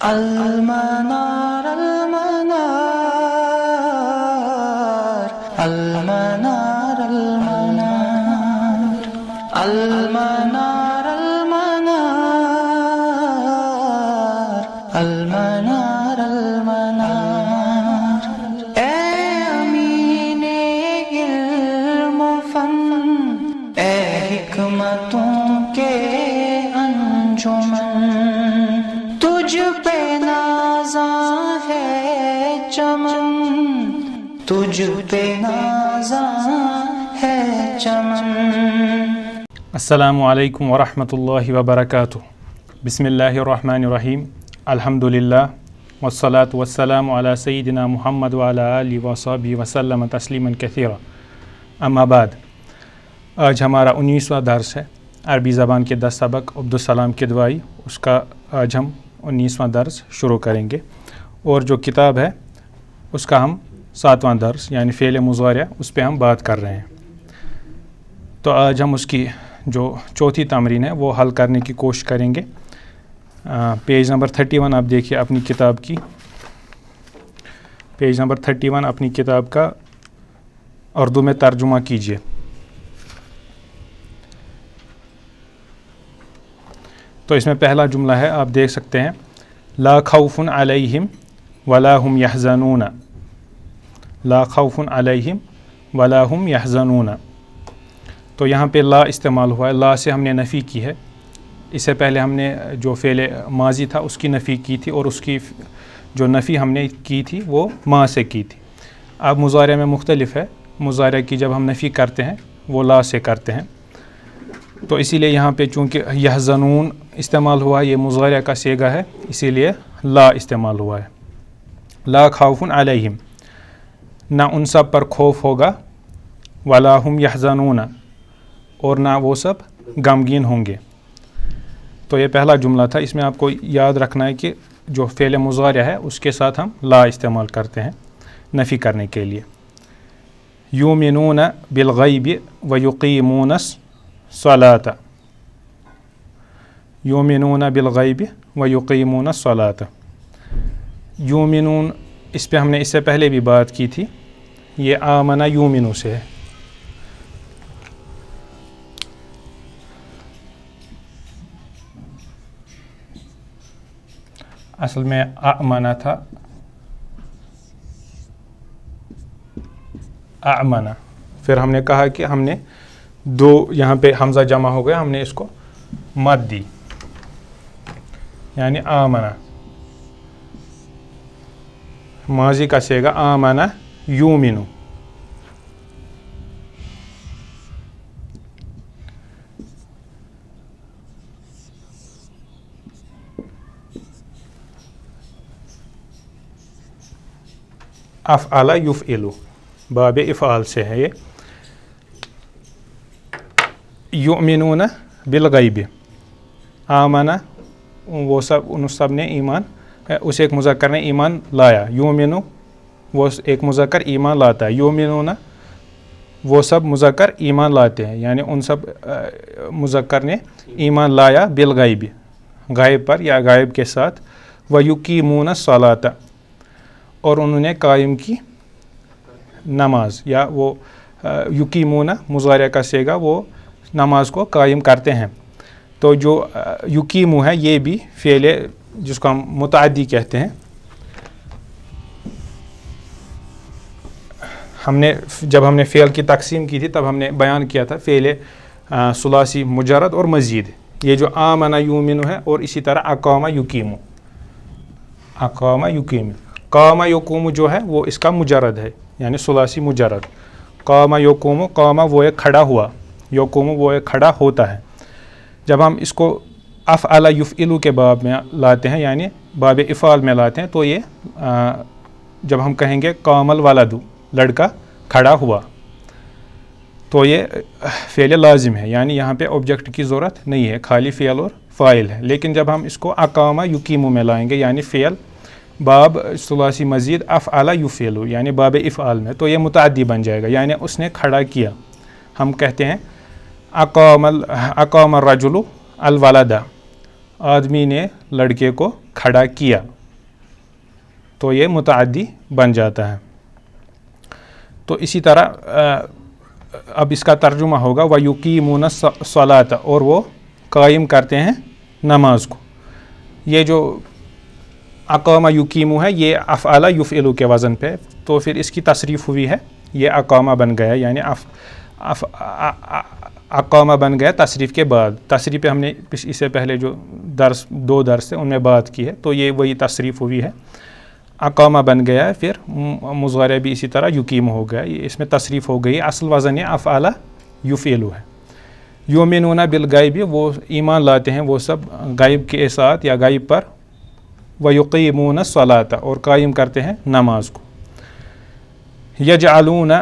المنار المنار المنار المنار المنار المنار المنار اے امین علم و فن، اے حکمتوں کے انجمن، تجھ پہ نازاں ہے چمن، تجھ پہ نازاں ہے چمن۔ السلام علیکم ورحمۃ اللہ وبرکاتہ۔ بسم اللہ الرحمن الرحیم، الحمد للہ والصلاة والسلام علی سیدنا محمد وعلی آلہ وصحبہ وسلم تسلیما کثیرا، اما بعد۔ آج ہمارا 19واں درس ہے عربی زبان کے 10 سبق عبدالسلام کدوائی، اس کا آج ہم 19واں درس شروع کریں گے، اور جو کتاب ہے اس کا ہم 7واں درس یعنی فعل مضارع اس پہ ہم بات کر رہے ہیں۔ تو آج ہم اس کی جو چوتھی تمرین ہے وہ حل کرنے کی کوشش کریں گے۔ پیج نمبر 31 آپ دیکھیے اپنی کتاب کی، پیج نمبر 31 اپنی کتاب کا اردو میں ترجمہ کیجیے۔ تو اس میں پہلا جملہ ہے، آپ دیکھ سکتے ہیں، لا خوف علیہم ولا هم یحزنون، لا خوف علیہم ولا هم یحزنون۔ تو یہاں پہ لا استعمال ہوا ہے، لا سے ہم نے نفی کی ہے۔ اس سے پہلے ہم نے جو فعل ماضی تھا اس کی نفی کی تھی، اور اس کی جو نفی ہم نے کی تھی وہ ما سے کی تھی۔ اب مضارع میں مختلف ہے، مضارع کی جب ہم نفی کرتے ہیں وہ لا سے کرتے ہیں، تو اسی لیے یہاں پہ چونکہ یحزنون استعمال ہوا ہے، یہ مضارع کا صیغہ ہے، اسی لیے لا استعمال ہوا ہے۔ لا خوف علیہم، نہ ان سب پر خوف ہوگا، ولا هم یحزنون، اور نہ وہ سب غمگین ہوں گے۔ تو یہ پہلا جملہ تھا، اس میں آپ کو یاد رکھنا ہے کہ جو فعل مضارع ہے اس کے ساتھ ہم لا استعمال کرتے ہیں نفی کرنے کے لیے۔ یؤمنون بالغیب ویقیمون الصلاۃ، یؤمنون بالغیب ویقیمون الصلاۃ۔ یؤمنون، اس پہ ہم نے اس سے پہلے بھی بات کی تھی، یہ آمن یؤمن سے ہے۔ اصل میں آمنہ تھا، آمنہ، پھر ہم نے کہا کہ ہم نے دو یہاں پہ حمزہ جمع ہو گیا، ہم نے اس کو مد دی، یعنی آمنہ، ماضی کا صیغہ آمنہ یؤمن۔ افعل یفعل، باب افعال سے ہے یہ۔ یؤمنون بالغیب، آمنہ، وہ سب، ان سب نے ایمان، اس ایک مذکر نے ایمان لایا۔ یؤمنو، وہ ایک مذکر ایمان لاتا ہے۔ یؤمنون، وہ سب مذکر ایمان لاتے ہیں، یعنی ان سب مذکر نے ایمان لایا بالغیب، غائب پر یا غائب کے ساتھ۔ ویقیمون الصلاۃ، اور انہوں نے قائم کی نماز، یا وہ یقیمون مضارع کا صیغہ، وہ نماز کو قائم کرتے ہیں۔ تو جو یقیمو ہے یہ بھی فعل جس کو ہم متعدی کہتے ہیں۔ جب ہم نے فعل کی تقسیم کی تھی تب ہم نے بیان کیا تھا فعل ثلاثی مجرد اور مزید، یہ جو آمن یؤمن ہے، اور اسی طرح اقام یقیم، اقام یقیم، قام یقوم جو ہے وہ اس کا مجرد ہے، یعنی ثلاثی مجرد۔ قام یقوم، قام وہ ایک کھڑا ہوا، یقوم وہ ایک کھڑا ہوتا ہے۔ جب ہم اس کو افعل یفعل کے باب میں لاتے ہیں، یعنی باب افعال میں لاتے ہیں، تو یہ جب ہم کہیں گے قام الولد، لڑکا کھڑا ہوا، تو یہ فعل لازم ہے، یعنی یہاں پہ آبجیکٹ کی ضرورت نہیں ہے، خالی فعل اور فاعل ہے۔ لیکن جب ہم اس کو اقام یقیم میں لائیں گے، یعنی فعل باب ثلاثی مزید افعل یفعل، یعنی باب افعال میں، تو یہ متعدی بن جائے گا، یعنی اس نے کھڑا کیا۔ ہم کہتے ہیں اقام الرجل الولد، آدمی نے لڑکے کو کھڑا کیا۔ تو یہ متعدی بن جاتا ہے. تو اسی طرح اب اس کا ترجمہ ہوگا وَيُقِيمُونَ الصَّلَاةَ، اور وہ قائم کرتے ہیں نماز کو. یہ جو اقامہ یقیمو ہے یہ افعل یفعلو کے وزن پہ، تو پھر اس کی تصریف ہوئی ہے، یہ اقامہ بن گیا، یعنی اقامہ بن گیا تصریف کے بعد. تصریف پہ ہم نے اس سے پہلے جو دو درس تھے ان میں بات کی ہے، تو یہ وہی تصریف ہوئی ہے. اقامہ بن گیا ہے، پھر مضارع بھی اسی طرح یقیم ہو گیا، اس میں تصریف ہو گئی. اصل وزن افعل یفعلو ہے. یؤمنون بالغیب، وہ ایمان لاتے ہیں وہ سب غیب کے ساتھ یا غیب پر. ویقیمون الصلاۃ، اور قائم کرتے ہیں نماز کو. یجعلون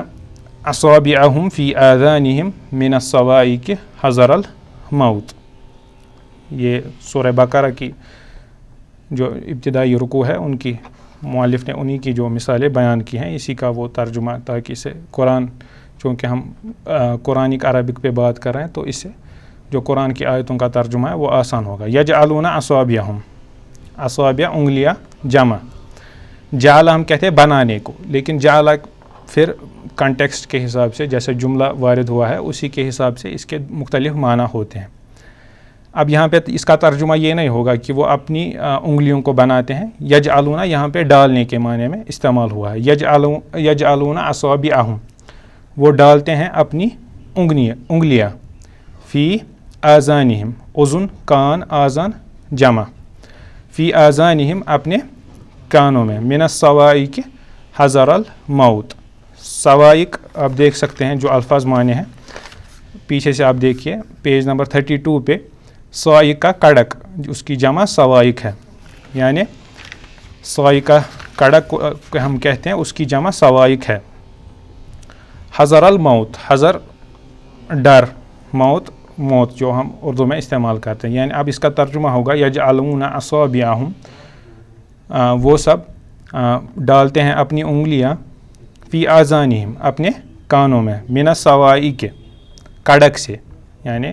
اصابعہم فی آذانہم من الصواعق حذر الموت. یہ سورہ بقرہ کی جو ابتدائی رکوع ہے ان کی مؤلف نے انہی کی جو مثالیں بیان کی ہیں، اسی کا وہ ترجمہ، تاکہ اسے قرآن، چونکہ ہم قرآنک عربک پہ بات کر رہے ہیں تو اس سے جو قرآن کی آیتوں کا ترجمہ ہے وہ آسان ہوگا. یجعلون اصابعہم، اصابع انگلیاں جمع. جعل ہم کہتے ہیں بنانے کو، لیکن جعل پھر کنٹیکسٹ کے حساب سے جیسے جملہ وارد ہوا ہے اسی کے حساب سے اس کے مختلف معنی ہوتے ہیں. اب یہاں پہ اس کا ترجمہ یہ نہیں ہوگا کہ وہ اپنی انگلیوں کو بناتے ہیں. یجعلون یہاں پہ ڈالنے کے معنی میں استعمال ہوا ہے. یجعلون اصابعہم، وہ ڈالتے ہیں اپنی انگلیاں. فی آذانہم، اذن کان، آذان جمع. فی آذانہم اپنے کانوں میں. من الصواعق حذر الموت. صواعق آپ دیکھ سکتے ہیں جو الفاظ معنی ہیں پیچھے سے آپ دیکھیے پیج نمبر 32 پہ. صواعق کا کڑک، اس کی جمع صواعق ہے، یعنی صواعق کا کڑک کو ہم کہتے ہیں، اس کی جمع صواعق ہے. حذر الموت، حذر ڈر، موت موت جو ہم اردو میں استعمال کرتے ہیں. یعنی اب اس کا ترجمہ ہوگا یجعلون اصابعہم، وہ سب ڈالتے ہیں اپنی انگلیاں. فی آذانہم، اپنے کانوں میں. من الصواعق، کڑک سے، یعنی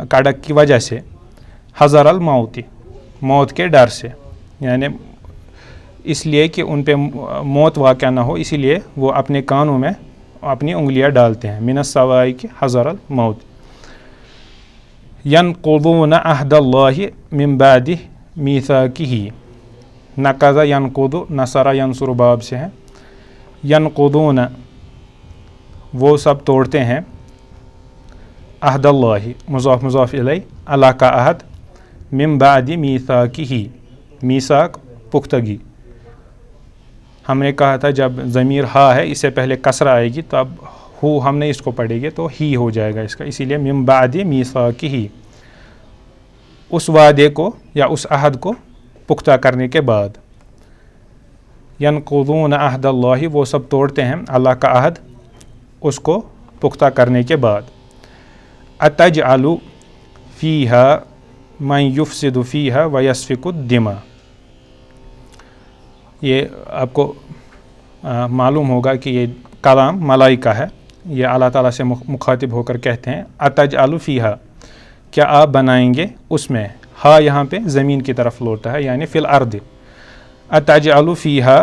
کڑک کی وجہ سے. حذر الموت، موت کے ڈر سے، یعنی اس لیے کہ ان پہ موت واقع نہ ہو، اسی لیے وہ اپنے کانوں میں اپنی انگلیاں ڈالتے ہیں. من الصواعق حذر الموت. ینقضون عہد اللہ من بعد میثاقہ. نقض ینقض، نصر ینصر باب سے ہیں. ینقضون، وہ سب توڑتے ہیں. عہد اللہ، مضاف مضاف الیہ، اللہ کا عہد. من بعد میثاقہ، میثاق پختگی. ہم نے کہا تھا جب ضمیر ہا ہے اس سے پہلے کسرہ آئے گی تو اب ہو ہم نے اس کو پڑھے گے تو ہی ہو جائے گا اس کا، اسی لیے من بعد میثاقہ، اس وعدے کو یا اس عہد کو پختہ کرنے کے بعد. ینقضون عہد اللہ، وہ سب توڑتے ہیں اللہ کا عہد اس کو پختہ کرنے کے بعد. اتجعل فیہا من یفسد فیہا ویسفک الدماء. یہ آپ کو معلوم ہوگا کہ یہ کلام ملائکہ ہے، یہ اللہ تعالیٰ سے مخاطب ہو کر کہتے ہیں اتجعل فیہا، کیا آپ بنائیں گے اس میں. ہا یہاں پہ زمین کی طرف لوٹا ہے، یعنی فی الارض. اتجعل فیہا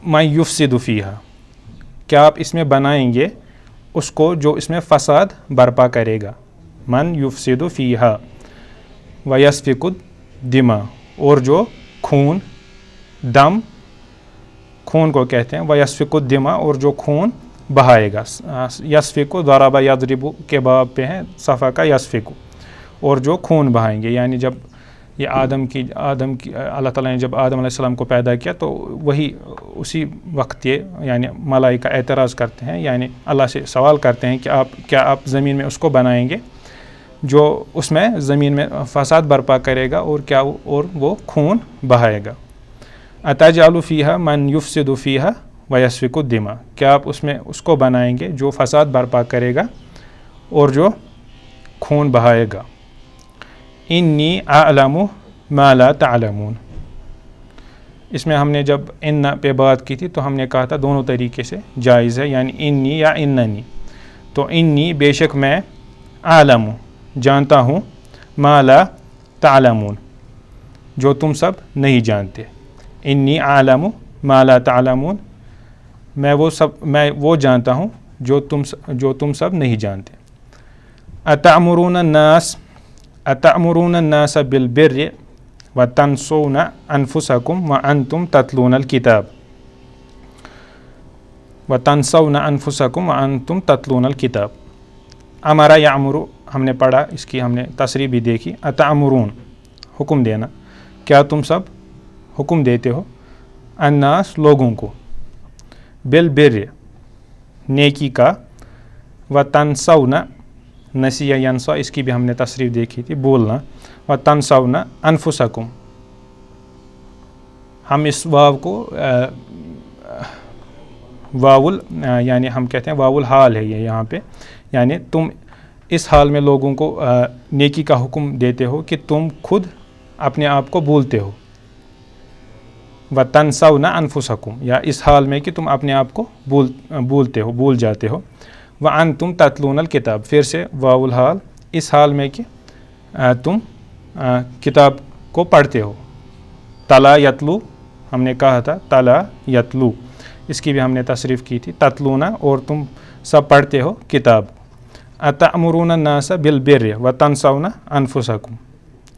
من یفسد فیہا، کیا آپ اس میں بنائیں گے اس کو جو اس میں فساد برپا کرے گا. من یفسد فیہا ویسفک الدماء، اور جو خون، دم خون کو کہتے ہیں. ویسفک الدماء، اور جو خون بہائے گا. یسفک ضرب یضرب کے باب پہ ہیں صفا کا یسفک، اور جو خون بہائیں گے. یعنی جب یہ آدم کی اللہ تعالیٰ نے جب آدم علیہ السلام کو پیدا کیا تو وہی اسی وقت یہ یعنی ملائکہ اعتراض کرتے ہیں، یعنی اللہ سے سوال کرتے ہیں کہ کیا آپ زمین میں اس کو بنائیں گے جو اس میں زمین میں فساد برپا کرے گا اور وہ خون بہائے گا. اتجعل فیہا من یفسد فیہا ویسفک الدماء، کیا آپ اس میں اس کو بنائیں گے جو فساد برپا کرے گا اور جو خون بہائے گا. انی اعلم ما لا تعلمون. اس میں ہم نے جب ان پہ بات کی تھی تو ہم نے کہا تھا دونوں طریقے سے جائز ہے، یعنی انی یا اننی. تو انی بے شک میں، اعلم جانتا ہوں، ما لا تعلمون جو تم سب نہیں جانتے. انی اعلم ما لا تعلمون، میں وہ جانتا ہوں جو تم سب نہیں جانتے. اتأمرون الناس بالبر وتنسون انفسکم وانتم تتلون الکتاب امرا یامرو ہم نے پڑھا، اس کی ہم نے تصریح بھی دیکھی. اتأمرون حکم دینا، کیا تم سب حکم دیتے ہو، الناس لوگوں کو، بالبر نیکی کا، وتنسون نسیہ ینسا اس کی بھی ہم نے تصریح دیکھی تھی بولنا، وتنسون انفسکم ہم اس واو کو واول یعنی ہم کہتے ہیں واول حال ہے یہ یہاں پہ، یعنی تم اس حال میں لوگوں کو نیکی کا حکم دیتے ہو کہ تم خود اپنے آپ کو بھولتے ہو. وَتَنْسَوْنَ أَنفُسَكُمْ یا اس حال میں کہ تم اپنے آپ کو بھولتے ہو، بھول جاتے ہو. وَأَنْتُمْ تَتْلُونَ الْكِتَاب پھر سے واو الحال اس حال میں کہ تم کتاب کو پڑھتے ہو. تلا یتلو ہم نے کہا تھا، تلا یتلو اس کی بھی ہم نے تصریف کی تھی، تتلونا اور تم سب پڑھتے ہو کتاب. اتأمرون الناس بالبر وتنسون انفسکم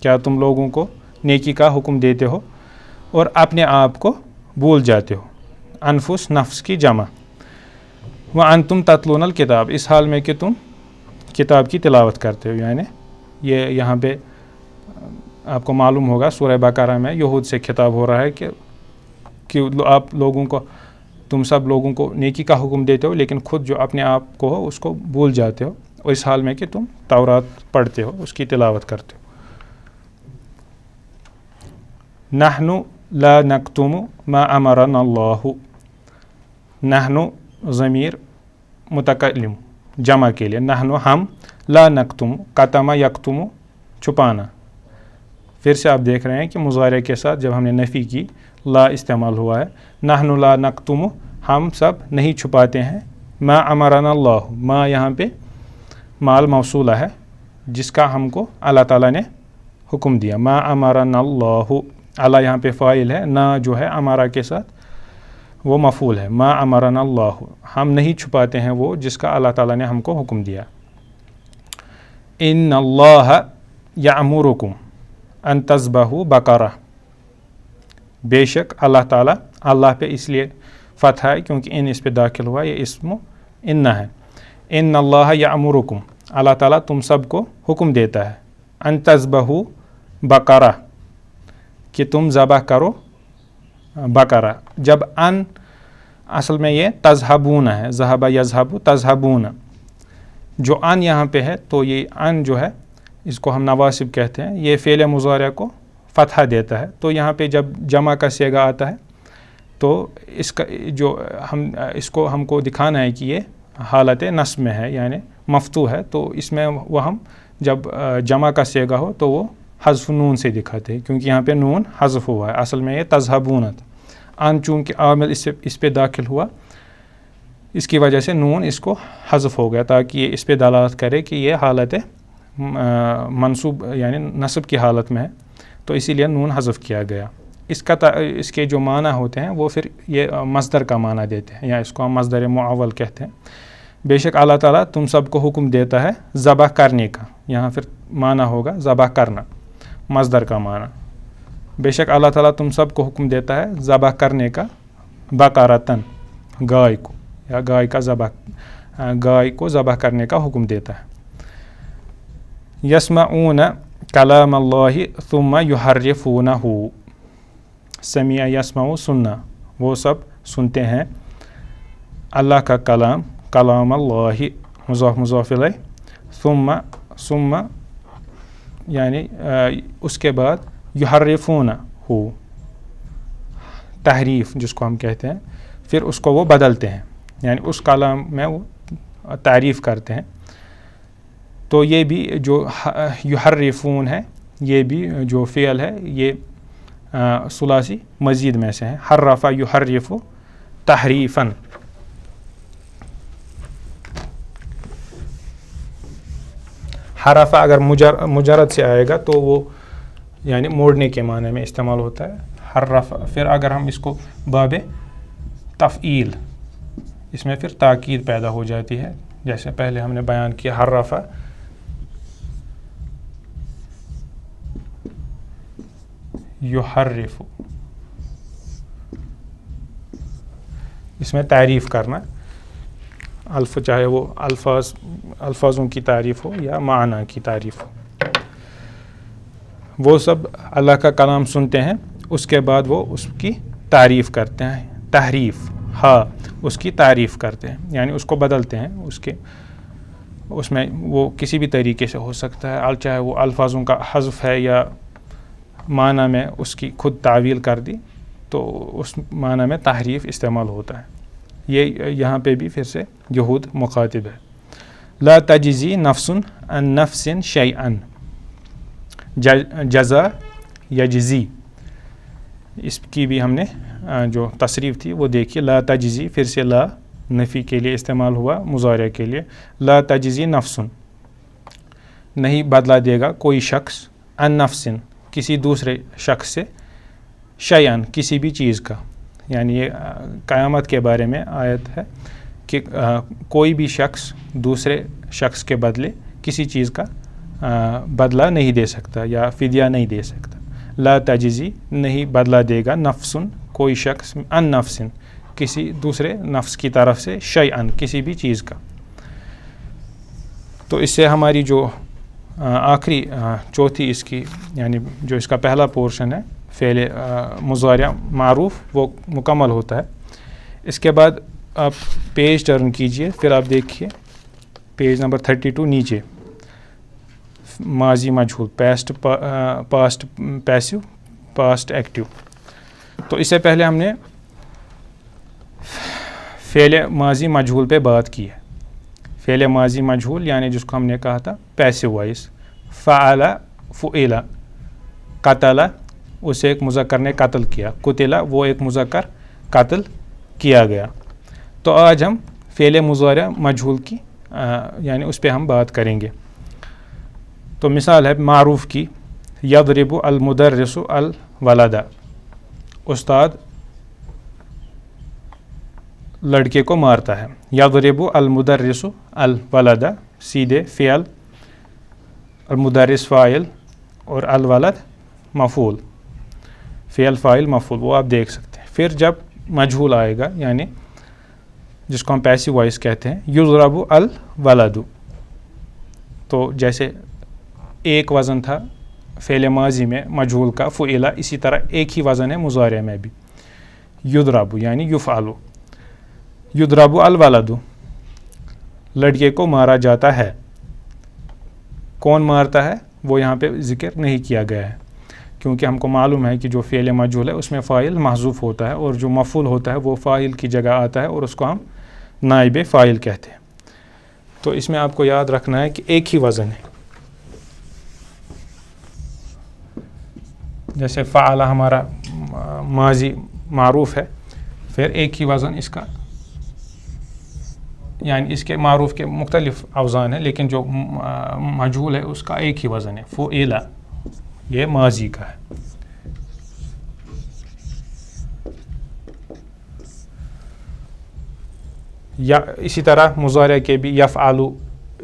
کیا تم لوگوں کو نیکی کا حکم دیتے ہو اور اپنے آپ کو بھول جاتے ہو. انفس نفس کی جمع. وانتم تتلون الکتاب اس حال میں کہ تم کتاب کی تلاوت کرتے ہو، یعنی یہ یہاں پہ آپ کو معلوم ہوگا سورہ بقرہ میں یہود سے خطاب ہو رہا ہے کہ آپ لوگوں کو، تم سب لوگوں کو نیکی کا حکم دیتے ہو لیکن خود جو اپنے آپ کو ہو اس کو بھول جاتے ہو، اور اس حال میں کہ تم تورات پڑھتے ہو، اس کی تلاوت کرتے ہو. نحن لا نکتم ما امرنا اللہ، نحن ضمیر متکلم جمع کے لیے، نحن ہم، لا نکتم قتم یکتم چھپانا. پھر سے آپ دیکھ رہے ہیں کہ مضارع کے ساتھ جب ہم نے نفی کی لا استعمال ہوا ہے. نحن لا نکتم ہم سب نہیں چھپاتے ہیں، ما امرنا اللہ ما یہاں پہ مال موصولہ ہے جس کا ہم کو اللہ تعالیٰ نے حکم دیا. ما امرنا اللہ، اللہ یہاں پہ فاعل ہے، نا جو ہے امارہ کے ساتھ وہ مفعول ہے. ما امرنا اللہ ہم نہیں چھپاتے ہیں وہ جس کا اللہ تعالیٰ نے ہم کو حکم دیا. ان اللہ یأمرکم ان تذبحوا بقرہ بے شک اللہ تعالیٰ، اللہ پہ اس لیے فتح ہے کیونکہ ان اس پہ داخل ہوا، یہ اسم ان ہے. ان اللہ یأمرکم اللہ تعالیٰ تم سب کو حکم دیتا ہے، ان تذبحوا بقرہ کہ تم ذبح کرو بقرہ. جب ان اصل میں یہ تذہبون ہے، ذہب یذہب تذہبون، جو ان یہاں پہ ہے تو یہ ان جو ہے اس کو ہم نواسب کہتے ہیں، یہ فعل مضارع کو فتح دیتا ہے. تو یہاں پہ جب جمع کا صیغہ آتا ہے تو اس کا جو ہم کو دکھانا ہے کہ یہ حالت نصب میں ہے، یعنی مفتوح ہے. تو اس میں وہ ہم جب جمع کا صیغہ ہو تو وہ حذف نون سے دکھاتے ہیں کیونکہ یہاں پہ نون حذف ہوا ہے، اصل میں یہ تذہبون تھا. ان چونکہ عامل اس پہ داخل ہوا اس کی وجہ سے نون اس کو حذف ہو گیا تاکہ یہ اس پہ دلالت کرے کہ یہ حالت منصوب یعنی نصب کی حالت میں ہے، تو اسی لیے نون حذف کیا گیا. اس کے جو معنی ہوتے ہیں وہ پھر یہ مصدر کا معنی دیتے ہیں، یا اس کو ہم مصدر معول کہتے ہیں. بے شک اللہ تعالیٰ تم سب کو حکم دیتا ہے ذبح کرنے کا، یہاں پھر معنی ہوگا ذبح کرنا، مصدر کا معنی. بے شک اللہ تعالیٰ تم سب کو حکم دیتا ہے ذبح کرنے کا، بقرۃً گائے کو، یا گائے کو ذبح کرنے کا حکم دیتا ہے. یسمعون کلام اللہ ثم یحرفونہ، سمیع یسمع سننا، وہ سب سنتے ہیں اللہ کا کلام، کلام اللہ مضاف مضاف الیہ، ثم یعنی اس کے بعد یحرفونہ تحریف جس کو ہم کہتے ہیں، پھر اس کو وہ بدلتے ہیں، یعنی اس کلام میں وہ تعریف کرتے ہیں. تو یہ بھی جو یحرفون ہے یہ بھی جو فعل ہے یہ ثلاثی مزید میں سے ہے. حرف یحرف تحریفاً. حرف اگر مجرد سے آئے گا تو وہ یعنی موڑنے کے معنی میں استعمال ہوتا ہے. حرف، پھر اگر ہم اس کو باب تفعیل، اس میں پھر تاکید پیدا ہو جاتی ہے، جیسے پہلے ہم نے بیان کیا حرف یحرف، اس میں تعریف کرنا، چاہے وہ الفاظوں کی تعریف ہو یا معنی کی تعریف ہو، وہ سب اللہ کا کلام سنتے ہیں، اس کے بعد وہ اس کی تعریف کرتے ہیں، تحریف اس کی تعریف کرتے ہیں، یعنی اس کو بدلتے ہیں، اس میں وہ کسی بھی طریقے سے ہو سکتا ہے، چاہے وہ الفاظوں کا حذف ہے یا معنی میں اس کی خود تعویل کر دی تو اس معنی میں تحریف استعمال ہوتا ہے۔ یہ یہاں پہ بھی پھر سے یہود مخاطب ہے۔ لا تجزی نفس عن نفس شیئا، جزا یجزی، اس کی بھی ہم نے جو تصریف تھی وہ دیکھی، لا تجزی، پھر سے لا نفی کے لیے استعمال ہوا، مضارع کے لیے، لا تجزی نفس، نہیں بدلہ دے گا کوئی شخص، عن نفس، کسی دوسرے شخص سے، شیئن، کسی بھی چیز کا، یعنی یہ قیامت کے بارے میں آیت ہے کہ کوئی بھی شخص دوسرے شخص کے بدلے کسی چیز کا بدلہ نہیں دے سکتا یا فدیہ نہیں دے سکتا۔ لا تجزی، نہیں بدلہ دے گا، نفسن، کوئی شخص، ان نفسن، کسی دوسرے نفس کی طرف سے، شیئن، کسی بھی چیز کا۔ تو اس سے ہماری جو آخری چوتھی اس کی، یعنی جو اس کا پہلا پورشن ہے فعل مضارع معروف، وہ مکمل ہوتا ہے۔ اس کے بعد آپ پیج ٹرن کیجئے، پھر آپ دیکھیے پیج نمبر 32 نیچے، ماضی مجہول، پاسٹ پیسو، پاسٹ ایکٹیو۔ تو اس سے پہلے ہم نے فعل ماضی مجہول پہ بات کی ہے۔ فعل ماضی مجہول یعنی جس کو ہم نے کہا تھا پیسو وائس، فعل، فعل، قتل، اسے ایک مذکر نے قتل کیا، قتل، وہ ایک مذکر قتل کیا گیا۔ تو آج ہم فعل مضارع مجہول کی یعنی اس پہ ہم بات کریں گے۔ تو مثال ہے معروف کی، یضرب المدرس الولد، استاد لڑکے کو مارتا ہے، یضرب المدرس الولد، سیدھے فعل، المدرس فاعل اور الولد مفعول، فعل فاعل مفعول، وہ آپ دیکھ سکتے ہیں۔ پھر جب مجہول آئے گا یعنی جس کو ہم پیسو وائس کہتے ہیں، یضرب الولد، تو جیسے ایک وزن تھا فعل ماضی میں مجہول کا فعل، اسی طرح ایک ہی وزن ہے مضارع میں بھی، یضرب یعنی یفعل، یضرب الولد، لڑکے کو مارا جاتا ہے۔ کون مارتا ہے وہ یہاں پہ ذکر نہیں کیا گیا ہے، کیونکہ ہم کو معلوم ہے کہ جو فعل مجہول ہے اس میں فاعل محذوف ہوتا ہے، اور جو مفعول ہوتا ہے وہ فاعل کی جگہ آتا ہے اور اس کو ہم نائب فاعل کہتے ہیں۔ تو اس میں آپ کو یاد رکھنا ہے کہ ایک ہی وزن ہے، جیسے فعل ہمارا ماضی معروف ہے، پھر ایک ہی وزن اس کا، یعنی اس کے معروف کے مختلف اوزان ہیں لیکن جو مجہول ہے اس کا ایک ہی وزن ہے، فعل، یہ ماضی کا ہے۔ یا اسی طرح مضارع کے بھی یفعل،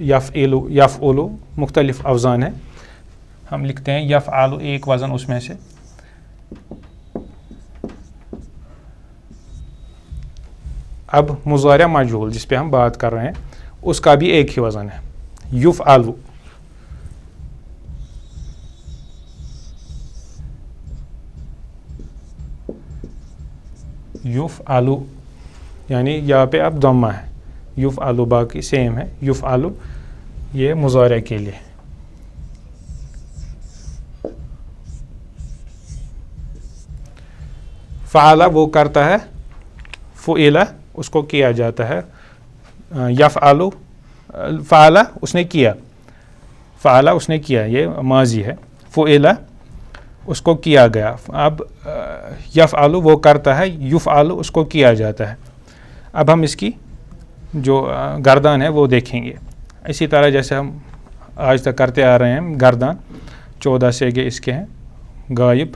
یفعل، یفعل، مختلف اوزان ہیں، ہم لکھتے ہیں یفعل ایک وزن اس میں سے، اب مضارع مجہول جس پہ ہم بات کر رہے ہیں اس کا بھی ایک ہی وزن ہے، یفعل، یفعل، یعنی یہاں پہ اب ضمہ ہے، یفعل باقی سیم ہے، یفعل یہ مضارع کے لیے۔ فعل وہ کرتا ہے، فعل اس کو کیا جاتا ہے، یفعل، فعل اس نے کیا، فعل اس نے کیا، یہ ماضی ہے، فعل اس کو کیا گیا۔ اب یفعل وہ کرتا ہے، یفعل اس کو کیا جاتا ہے۔ اب ہم اس کی جو گردان ہے وہ دیکھیں گے، اسی طرح جیسے ہم آج تک کرتے آ رہے ہیں، گردان 14 سیگے اس کے ہیں، غائب،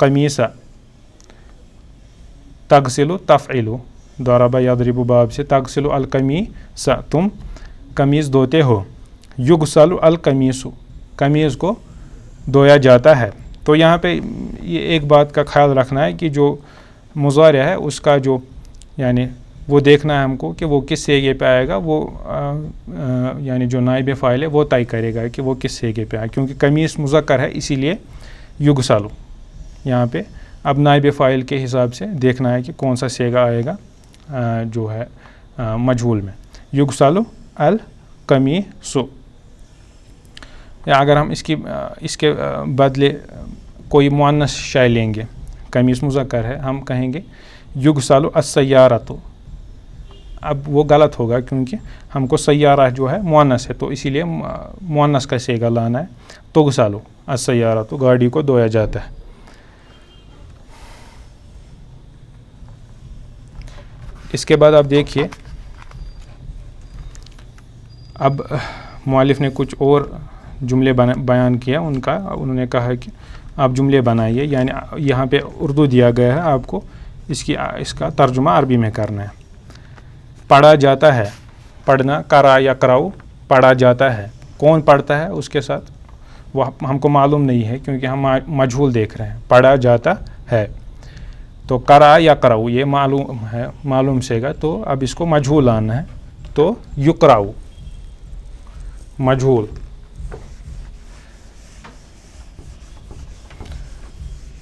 القمیص تغسل تفعل ضرب یضرب باب سے تغسل القمیص تم قمیص دھوتے ہو. یغسل القمیص قمیص کو دھویا جاتا ہے. تو یہاں پہ یہ ایک بات کا خیال رکھنا ہے کہ جو مضارع ہے اس کا جو یعنی وہ دیکھنا ہے ہم کو کہ وہ کس سیغے پہ آئے گا. وہ یعنی جو نائب فاعل ہے وہ طے کرے گا کہ وہ کس سیغے پہ آئے, کیونکہ قمیص مذکر ہے اسی لیے یغسل. یہاں پہ اب نائب فاعل کے حساب سے دیکھنا ہے کہ کون سا سیغہ آئے گا جو ہے مجہول میں. یغسل القمیص. یا اگر ہم اس کے بدلے کوئی مؤنث شے لیں گے, قمیص مذکر ہے, ہم کہیں گے یغسل السیارۃ. اب وہ غلط ہوگا کیونکہ ہم کو سیارہ جو ہے مؤنث ہے, تو اسی لیے مؤنث کا صیغہ لانا ہے. تغسل السیارۃ گاڑی کو دھویا جاتا ہے. اس کے بعد آپ دیکھیے اب مؤلف نے کچھ اور جملے بیان کیا انہوں نے کہا کہ آپ جملے بنائیے, یعنی یہاں پہ اردو دیا گیا ہے, آپ کو اس کا ترجمہ عربی میں کرنا ہے. پڑھا جاتا ہے, پڑھنا قرأ یقرأ پڑھا جاتا ہے. کون پڑھتا ہے اس کے ساتھ وہ ہم کو معلوم نہیں ہے کیونکہ ہم مجہول دیکھ رہے ہیں. پڑھا جاتا ہے تو قرأ یقرأ یہ معلوم ہے, معلوم سے گا, تو اب اس کو مجہول آنا ہے. تو یقرأ مجہول.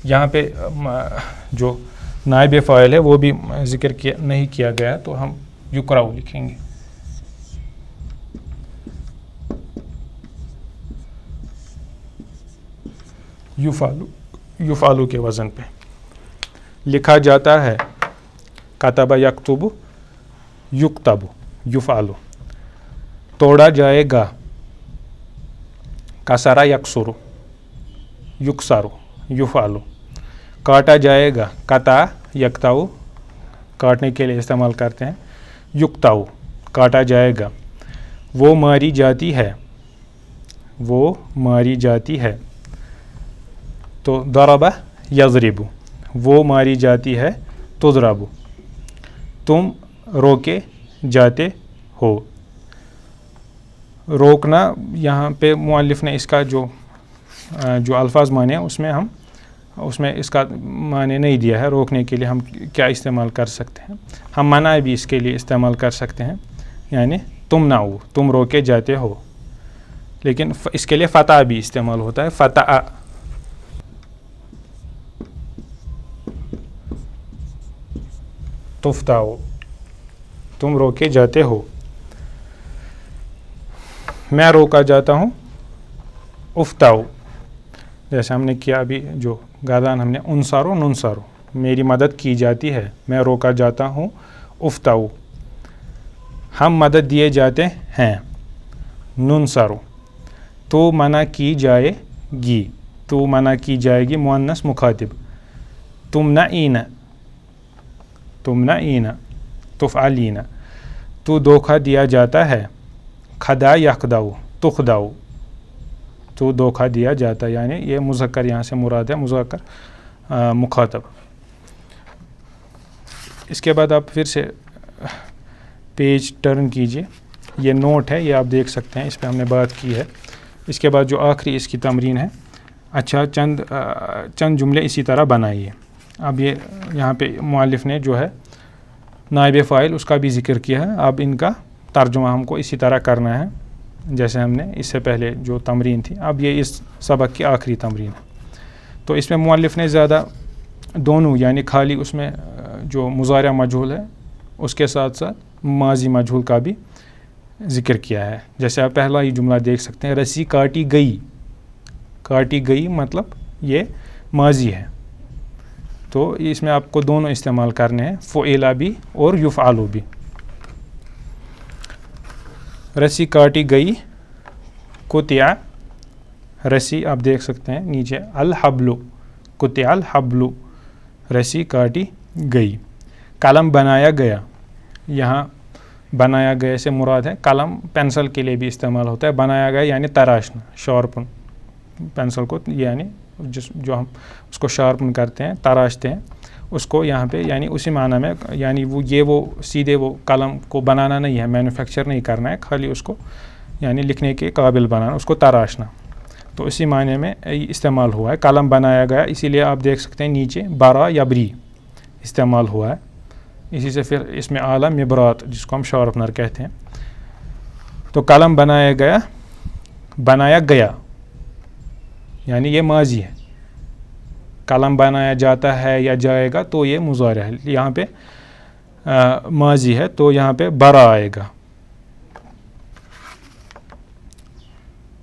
یہاں پہ جو نائب فاعل ہے وہ بھی ذکر نہیں کیا گیا, تو ہم یقرأ لکھیں گے. یفعل کے وزن پہ. لکھا جاتا ہے کتب یکتب یکتب یفعل. توڑا جائے گا کسر یکسر یکسر یفعل. کاٹا جائے گا قطع یقطع کاٹنے کے لیے استعمال کرتے ہیں, یقطع کاٹا جائے گا. وہ ماری جاتی ہے, وہ ماری جاتی ہے. تو ضرب یضرب وہ ماری جاتی ہے تضرب. تم روکے جاتے ہو. روکنا یہاں پہ مؤلف نے اس کا جو الفاظ مانے ہیں اس میں اس کا معنی نہیں دیا ہے. روکنے کے لیے ہم کیا استعمال کر سکتے ہیں, ہم منع بھی اس کے لیے استعمال کر سکتے ہیں, یعنی تمنعوا تم روکے جاتے ہو. لیکن اس کے لیے فتح بھی استعمال ہوتا ہے, فتح. تفتعوا تم روکے جاتے ہو. میں روکا جاتا ہوں افتعوا. جیسے ہم نے کیا ابھی جو گادان ہم نے انصارو ننصارو میری مدد کی جاتی ہے, میں روکا جاتا ہوں افتعوا. ہم مدد دیے جاتے ہیں ننصارو. تو منع کی جائے گی, تو منع کی جائے گی مؤنث مخاطب. تمنعین تمنعین تفعلین. تو دھوکہ دیا جاتا ہے خدع یخدع تخدع. تو دھوکہ دیا جاتا ہے, یعنی یہ مذکر یہاں سے مراد ہے, مذکر مخاطب. اس کے بعد آپ پھر سے پیج ٹرن کیجئے. یہ نوٹ ہے, یہ آپ دیکھ سکتے ہیں, اس پہ ہم نے بات کی ہے. اس کے بعد جو آخری اس کی تمرین ہے, اچھا چند جملے اسی طرح بنائیے. اب یہ یہاں پہ مؤلف نے جو ہے نائب فاعل اس کا بھی ذکر کیا ہے. اب ان کا ترجمہ ہم کو اسی طرح کرنا ہے جیسے ہم نے اس سے پہلے جو تمرین تھی. اب یہ اس سبق کی آخری تمرین ہے. تو اس میں مؤلف نے زیادہ دونوں یعنی خالی اس میں جو مضارع مجہول ہے اس کے ساتھ ساتھ ماضی مجہول کا بھی ذکر کیا ہے. جیسے آپ پہلا ہی جملہ دیکھ سکتے ہیں, رسی کاٹی گئی. کاٹی گئی مطلب یہ ماضی ہے, تو اس میں آپ کو دونوں استعمال کرنے ہیں, فعل بھی اور یفعل بھی. رسی کاٹی گئی قطع. رسی آپ دیکھ سکتے ہیں نیچے الحبل قطع الحبل. رسی کاٹی گئی. قلم بنایا گیا. یہاں بنایا گیا سے مراد ہے قلم پینسل کے لیے بھی استعمال ہوتا ہے. بنایا گیا یعنی تراشنا, شارپن پینسل کو یعنی جو ہم اس کو شارپن کرتے ہیں، تراشتے ہیں، اس کو یہاں پہ یعنی اسی معنی میں، یعنی وہ سیدھے وہ قلم کو بنانا نہیں ہے، مینوفیکچر نہیں کرنا ہے، خالی اس کو یعنی لکھنے کے قابل بنانا، اس کو تراشنا، تو اسی معنی میں استعمال ہوا ہے، قلم بنایا گیا، اسی لیے آپ دیکھ سکتے ہیں نیچے برا یبری استعمال ہوا ہے، اسی سے پھر اس میں اعلیٰ مبرات جس کو ہم شارپنر کہتے ہیں. تو قلم بنایا گیا یعنی یہ ماضی ہے، قلم بنایا جاتا ہے یا جائے گا تو یہ مضارع ہے، یہاں پہ ماضی ہے تو یہاں پہ برا آئے گا.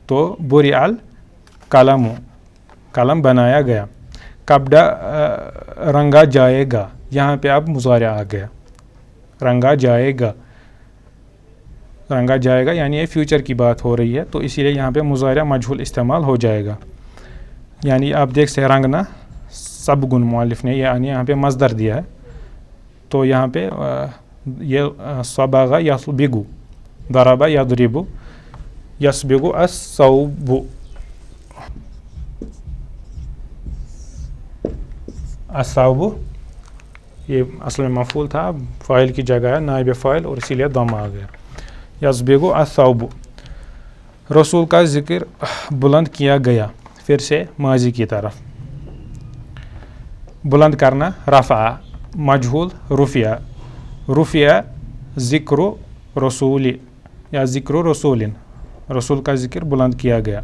تو بری القلم، قلم بنایا گیا. کپڑا رنگا جائے گا، یہاں پہ اب مضارع آ گیا، رنگا جائے گا یعنی یہ فیوچر کی بات ہو رہی ہے، تو اسی لیے یہاں پہ مضارع مجہول استعمال ہو جائے گا. یعنی آپ دیکھ سکتے رنگنا سبگن مؤلف نے یعنی یہاں پہ مصدر دیا ہے، تو یہاں پہ یہ صبغ یصبغ، ضرب یضرب، یصبغ الثوب. الثوب یہ اصل میں مفعول تھا، فاعل کی جگہ ہے، نائب فاعل، اور اسی لیے ضم آ گیا. یصبغ الثوب. رسول کا ذکر بلند کیا گیا، پھر سے ماضی کی طرف. بلند کرنا رفع، مجہول رفع ذکر رسول یا ذکر رسول، رسول کا ذکر بلند کیا گیا.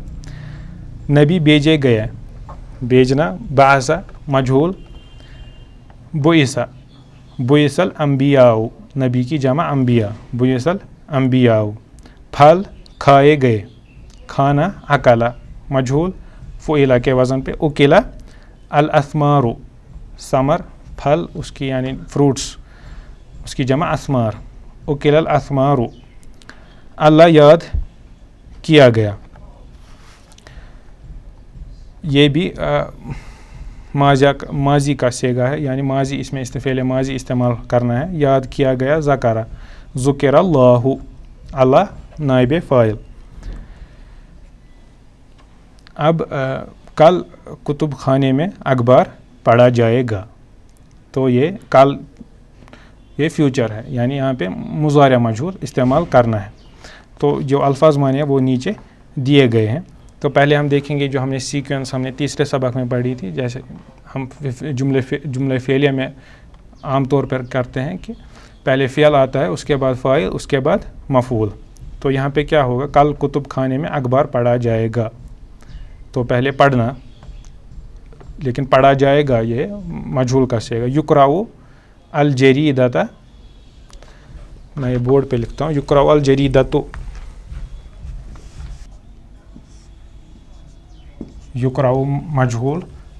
نبی بھیجے گئے، بھیجنا بعث مجہول بعث الانبیاء، نبی کی جمع انبیاء، بعث الانبیاء. پھل کھائے گئے، کھانا اکلا مجہول فعلا کے وزن پہ اکلا. الاثمار ثمر پھل، اس کی یعنی فروٹس، اس کی جمع اسمار، اکل الاثمار. اللہ یاد کیا گیا، یہ بھی ماضی کا صیغہ ہے، یعنی ماضی اس میں فعل ماضی استعمال کرنا ہے. یاد کیا گیا ذکر، ذکر اللہ، اللہ نائب فاعل. اب کل کتب خانے میں اخبار پڑھا جائے گا، تو یہ کل یہ فیوچر ہے، یعنی یہاں پہ مضارع مجہول استعمال کرنا ہے. تو جو الفاظ معنی ہیں وہ نیچے دیے گئے ہیں. تو پہلے ہم دیکھیں گے جو ہم نے سیکوینس ہم نے تیسرے سبق میں پڑھی تھی، جیسے ہم جملے فعلیہ میں عام طور پر کرتے ہیں کہ پہلے فعل آتا ہے، اس کے بعد فاعل، اس کے بعد مفعول. تو یہاں پہ کیا ہوگا، کل کتب خانے میں اخبار پڑھا جائے گا، تو پہلے پڑھنا، لیکن پڑھا جائے گا یہ مجہول کا صیغہ. یقرأ الجریدۃ، میں یہ بورڈ پہ لکھتا ہوں، یقرأ الجریدۃ، یقرأ مجہول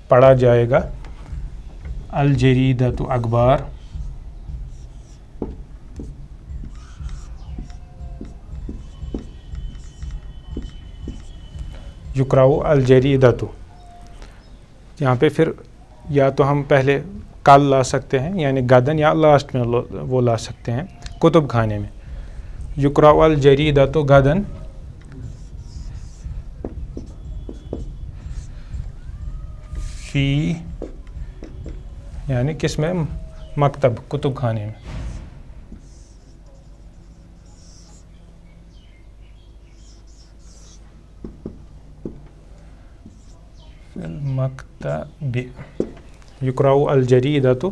پڑھا جائے گا، الجریدۃ اخبار. یقرأ الجریدۃ، یہاں پہ پھر یا تو ہم پہلے کل لا سکتے ہیں یعنی غدن، یا لاسٹ میں وہ لا سکتے ہیں کتب خانے میں. یقرأ الجریدۃ غدن فی، یعنی کس میں، مکتب، کتب خانے میں. مکتب. یقرأ الجریدۃ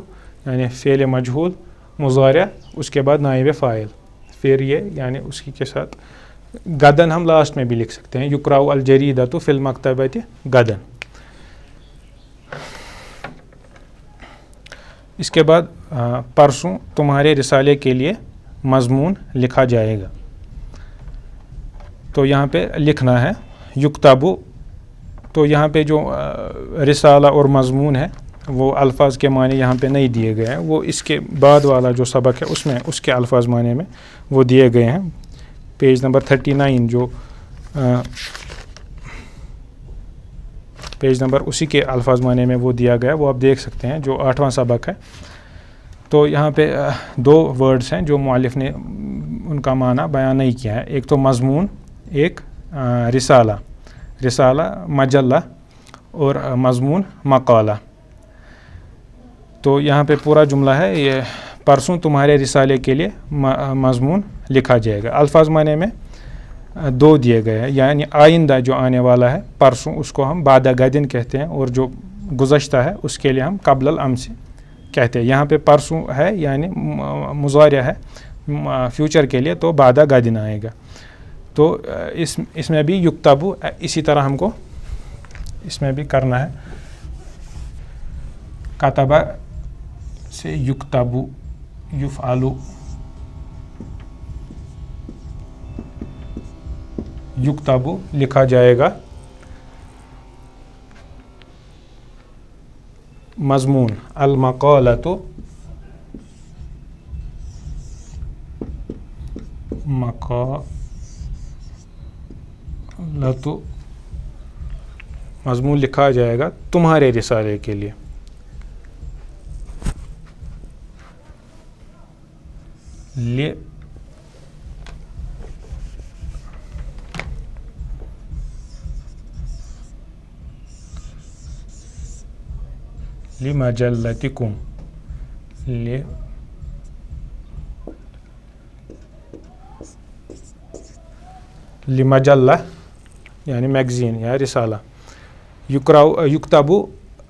یعنی فعل مجہول مضارع، اس کے بعد نائب فاعل، پھر یہ یعنی اس کے ساتھ غدن ہم لاسٹ میں بھی لکھ سکتے ہیں. یقرأ الجریدۃ فی المکتبۃ غدن. اس کے بعد پرسوں تمہارے رسالے کے لیے مضمون لکھا جائے گا، تو یہاں پہ لکھنا ہے یکتب. تو یہاں پہ جو رسالہ اور مضمون ہے وہ الفاظ کے معنی یہاں پہ نہیں دیے گئے ہیں، وہ اس کے بعد والا جو سبق ہے اس میں اس کے الفاظ معنی میں وہ دیے گئے ہیں. پیج نمبر 39 جو پیج نمبر اسی کے الفاظ معنی میں وہ دیا گیا، وہ آپ دیکھ سکتے ہیں، جو 8واں سبق ہے. تو یہاں پہ 2 ورڈز ہیں جو مؤلف نے ان کا معنی بیان نہیں کیا ہے، ایک تو مضمون، ایک رسالہ. رسالہ مجلہ، اور مضمون مقالہ. تو یہاں پہ پورا جملہ ہے یہ پرسوں تمہارے رسالے کے لیے مضمون لکھا جائے گا. الفاظ معنی میں 2 دیے گئے ہیں, یعنی آئندہ جو آنے والا ہے پرسوں اس کو ہم بعد غد کہتے ہیں, اور جو گزشتہ ہے اس کے لیے ہم قبل الامس کہتے ہیں. یہاں پہ پرسوں ہے یعنی مضارع ہے فیوچر کے لیے, تو بعد غد آئے گا. تو اس میں بھی یکتبو اسی طرح ہم کو اس میں بھی کرنا ہے. کتبہ سے یکتبو یفعلو یکتبو لکھا جائے گا مضمون المقالۃ مضمون لکھا جائے گا تمہارے رسالے کے لیے. لمجلتکم لمجلہ یعنی میگزین یا رسالہ. یکتبو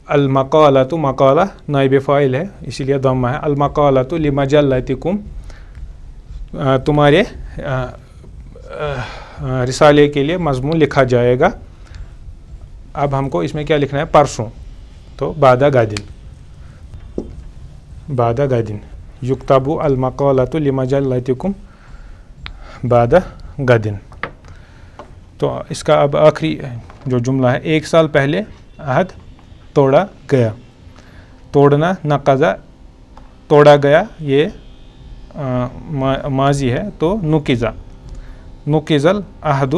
المقالۃ مقالہ نائب فاعل ہے اسی لیے ضمہ ہے. المقالۃ لمجلتکم تمہارے رسالے کے لیے مضمون لکھا جائے گا. اب ہم کو اس میں کیا لکھنا ہے پرسوں, تو بعد غد یکتبو المقالۃ لمجلتکم بعد غد. تو اس کا اب آخری جو جملہ ہے 1 سال پہلے عہد توڑا گیا. توڑنا نقضہ توڑا گیا یہ ماضی ہے, تو نقض العہد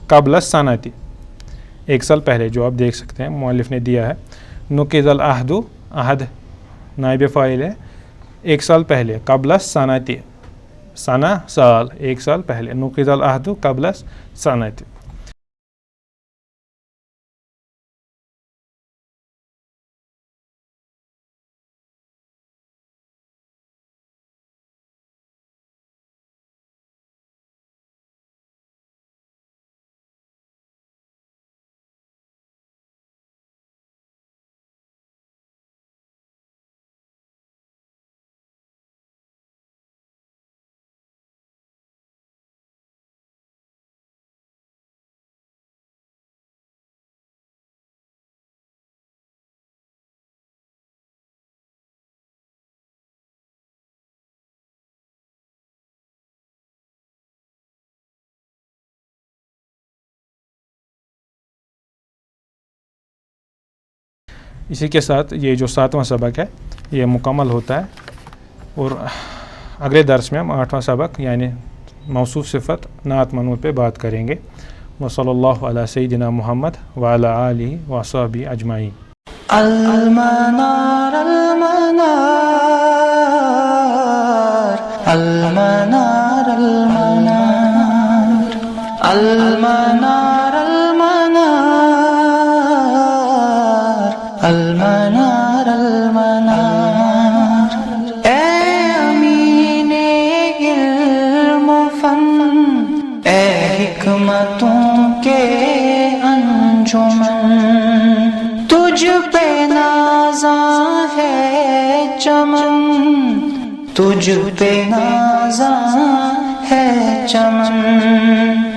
قبل السنۃ 1 سال پہلے جو آپ دیکھ سکتے ہیں مؤلف نے دیا ہے. نقض العہد عہد نائب فاعل ہے 1 سال پہلے, قبل السنۃ سنہ سال 1 سال پہلے, نقض العہد قبل السنۃ. اسی کے ساتھ یہ جو 7واں سبق ہے یہ مکمل ہوتا ہے, اور اگلے درس میں ہم 8واں سبق یعنی موصوف صفت نعت منعوت پہ بات کریں گے. وصلی اللہ علی سیدنا محمد وعلی آلہ وصحبہ اجمعین. المنار المنار المنار المنار المنار المنار المنار المنار. اے امین علم و فن, اے حکمتوں کے انجمن, تجھ پہ نازاں ہے چمن, تجھ پہ نازاں ہے چمن.